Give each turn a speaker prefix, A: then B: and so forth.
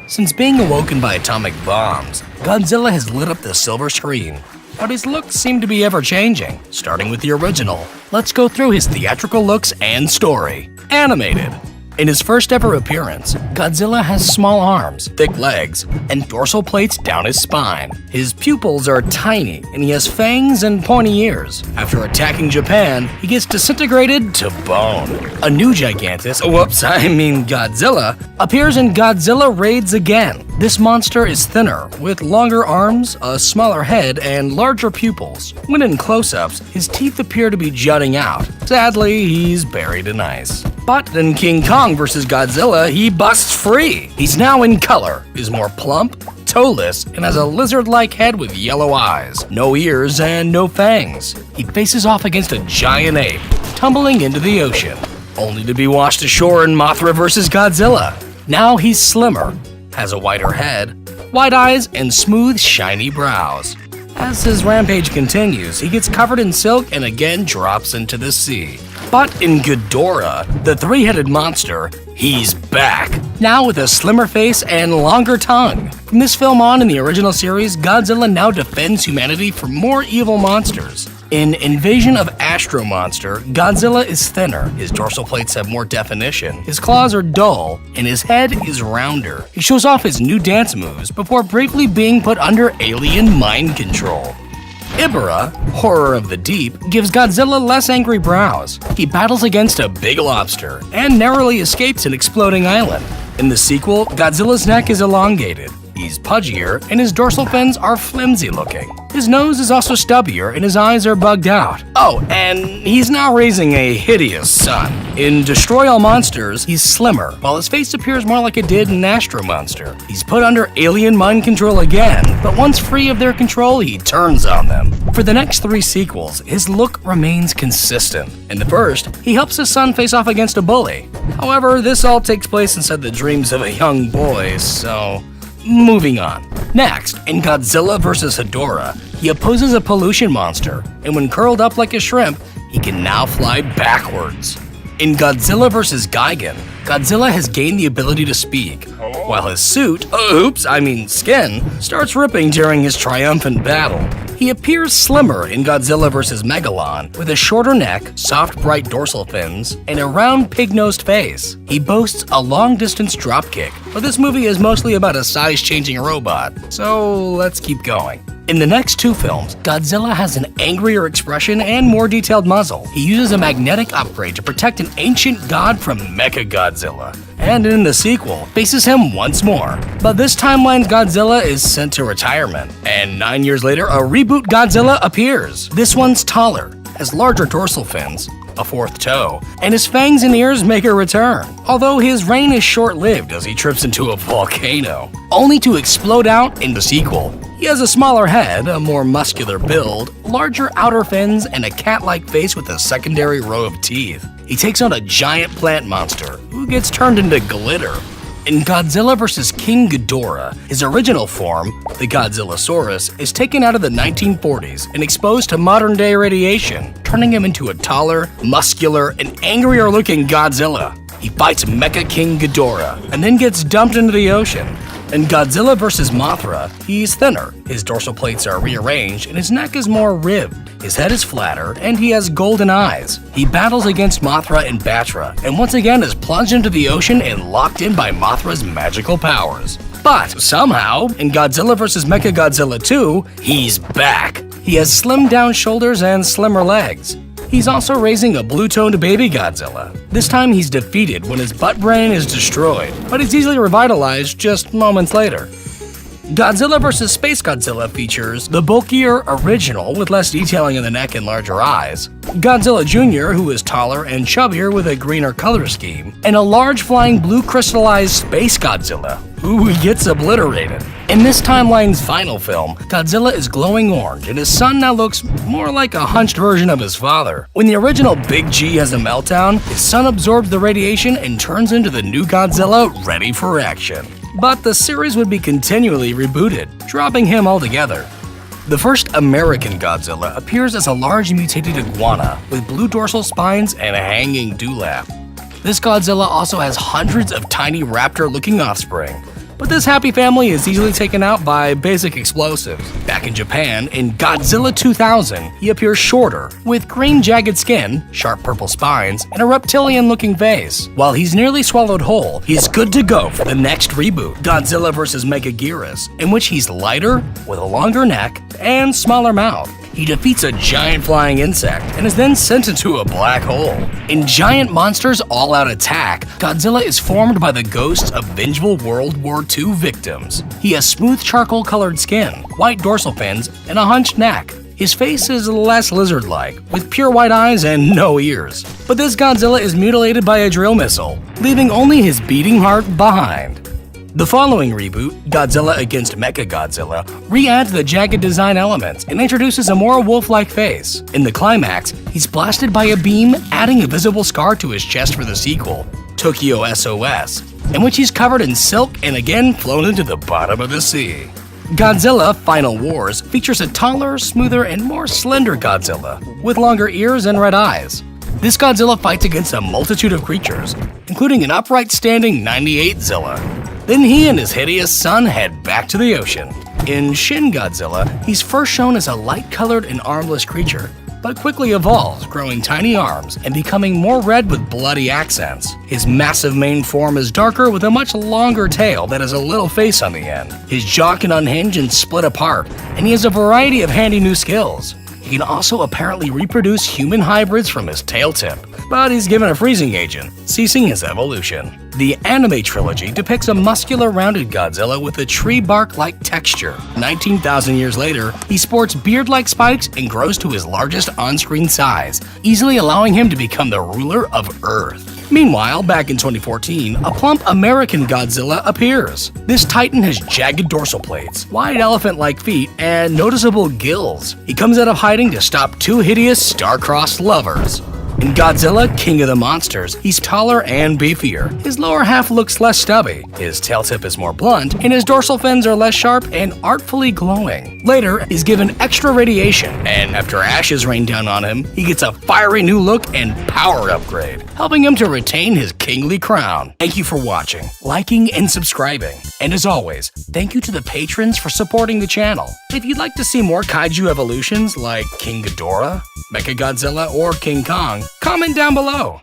A: Since being awoken by atomic bombs, Godzilla has lit up the silver screen. But his looks seem to be ever-changing, starting with the original. Let's go through his theatrical looks and story. Animated. In his first ever appearance, Godzilla has small arms, thick legs, and dorsal plates down his spine. His pupils are tiny, and he has fangs and pointy ears. After attacking Japan, he gets disintegrated to bone. A new Godzilla, appears in Godzilla Raids Again. This monster is thinner, with longer arms, a smaller head, and larger pupils. When in close-ups, his teeth appear to be jutting out. Sadly, he's buried in ice. But in King Kong vs. Godzilla, he busts free. He's now in color, is more plump, toeless, and has a lizard-like head with yellow eyes, no ears, and no fangs. He faces off against a giant ape, tumbling into the ocean, only to be washed ashore in Mothra vs. Godzilla. Now he's slimmer, has a wider head, wide eyes, and smooth, shiny brows. As his rampage continues, he gets covered in silk and again drops into the sea. But in Ghidorah, the three-headed monster, he's back, now with a slimmer face and longer tongue. From this film on in the original series, Godzilla now defends humanity from more evil monsters. In Invasion of Astro Monster, Godzilla is thinner, his dorsal plates have more definition, his claws are dull, and his head is rounder. He shows off his new dance moves before briefly being put under alien mind control. Ibara, Horror of the Deep, gives Godzilla less angry brows. He battles against a big lobster and narrowly escapes an exploding island. In the sequel, Godzilla's neck is elongated. He's pudgier, and his dorsal fins are flimsy looking. His nose is also stubbier, and his eyes are bugged out. Oh, and he's now raising a hideous son. In Destroy All Monsters, he's slimmer, while his face appears more like it did in Astro Monster. He's put under alien mind control again, but once free of their control, he turns on them. For the next three sequels, his look remains consistent. In the first, he helps his son face off against a bully. However, this all takes place inside the dreams of a young boy, so moving on. Next, in Godzilla vs. Hedorah, he opposes a pollution monster, and when curled up like a shrimp, he can now fly backwards. In Godzilla vs. Gigan, Godzilla has gained the ability to speak, while his skin, starts ripping during his triumphant battle. He appears slimmer in Godzilla vs. Megalon, with a shorter neck, soft bright dorsal fins, and a round pig-nosed face. He boasts a long-distance dropkick, but this movie is mostly about a size-changing robot, so let's keep going. In the next two films, Godzilla has an angrier expression and more detailed muzzle. He uses a magnetic upgrade to protect an ancient god from Mechagodzilla, and in the sequel, faces him once more. But this timeline's Godzilla is sent to retirement, and 9 years later, a reboot Godzilla appears. This one's taller, has larger dorsal fins, a fourth toe, and his fangs and ears make a return. Although his reign is short-lived as he trips into a volcano, only to explode out in the sequel. He has a smaller head, a more muscular build, larger outer fins, and a cat-like face with a secondary row of teeth. He takes on a giant plant monster, who gets turned into glitter. In Godzilla vs. King Ghidorah, his original form, the Godzillasaurus, is taken out of the 1940s and exposed to modern-day radiation, turning him into a taller, muscular, and angrier-looking Godzilla. He fights Mecha King Ghidorah and then gets dumped into the ocean. In Godzilla vs. Mothra, he's thinner, his dorsal plates are rearranged, and his neck is more ribbed. His head is flatter, and he has golden eyes. He battles against Mothra and Batra, and once again is plunged into the ocean and locked in by Mothra's magical powers. But somehow, in Godzilla vs. Mechagodzilla 2, he's back. He has slimmed down shoulders and slimmer legs. He's also raising a blue-toned baby Godzilla. This time he's defeated when his butt brain is destroyed, but he's easily revitalized just moments later. Godzilla vs. Space Godzilla features the bulkier original with less detailing in the neck and larger eyes, Godzilla Jr., who is taller and chubbier with a greener color scheme, and a large flying blue crystallized Space Godzilla, who gets obliterated. In this timeline's final film, Godzilla is glowing orange and his son now looks more like a hunched version of his father. When the original Big G has a meltdown, his son absorbs the radiation and turns into the new Godzilla ready for action. But the series would be continually rebooted, dropping him altogether. The first American Godzilla appears as a large mutated iguana with blue dorsal spines and a hanging dewlap. This Godzilla also has hundreds of tiny raptor-looking offspring. But this happy family is easily taken out by basic explosives. Back in Japan, in Godzilla 2000, he appears shorter, with green jagged skin, sharp purple spines, and a reptilian-looking face. While he's nearly swallowed whole, he's good to go for the next reboot, Godzilla vs. Megaguirus, in which he's lighter, with a longer neck, and smaller mouth. He defeats a giant flying insect and is then sent into a black hole. In Giant Monsters All-Out Attack, Godzilla is formed by the ghosts of vengeful World War II victims. He has smooth charcoal-colored skin, white dorsal fins, and a hunched neck. His face is less lizard-like, with pure white eyes and no ears. But this Godzilla is mutilated by a drill missile, leaving only his beating heart behind. The following reboot, Godzilla against Mechagodzilla, re-adds the jagged design elements and introduces a more wolf-like face. In the climax, he's blasted by a beam, adding a visible scar to his chest for the sequel, Tokyo SOS, in which he's covered in silk and again flown into the bottom of the sea. Godzilla Final Wars features a taller, smoother, and more slender Godzilla, with longer ears and red eyes. This Godzilla fights against a multitude of creatures, including an upright standing 98zilla. Then he and his hideous son head back to the ocean. In Shin Godzilla, he's first shown as a light-colored and armless creature, but quickly evolves, growing tiny arms and becoming more red with bloody accents. His massive main form is darker with a much longer tail that has a little face on the end. His jaw can unhinge and split apart, and he has a variety of handy new skills. He can also apparently reproduce human hybrids from his tail tip, but he's given a freezing agent, ceasing his evolution. The anime trilogy depicts a muscular, rounded Godzilla with a tree bark-like texture. 19,000 years later, he sports beard-like spikes and grows to his largest on-screen size, easily allowing him to become the ruler of Earth. Meanwhile, back in 2014, a plump American Godzilla appears. This titan has jagged dorsal plates, wide elephant-like feet, and noticeable gills. He comes out of hiding to stop two hideous star-crossed lovers. In Godzilla, King of the Monsters, he's taller and beefier. His lower half looks less stubby, his tail tip is more blunt, and his dorsal fins are less sharp and artfully glowing. Later, he's given extra radiation, and after ashes rain down on him, he gets a fiery new look and power upgrade, helping him to retain his kingly crown. Thank you for watching, liking, and subscribing. And as always, thank you to the patrons for supporting the channel. If you'd like to see more kaiju evolutions like King Ghidorah, Mechagodzilla, or King Kong, comment down below.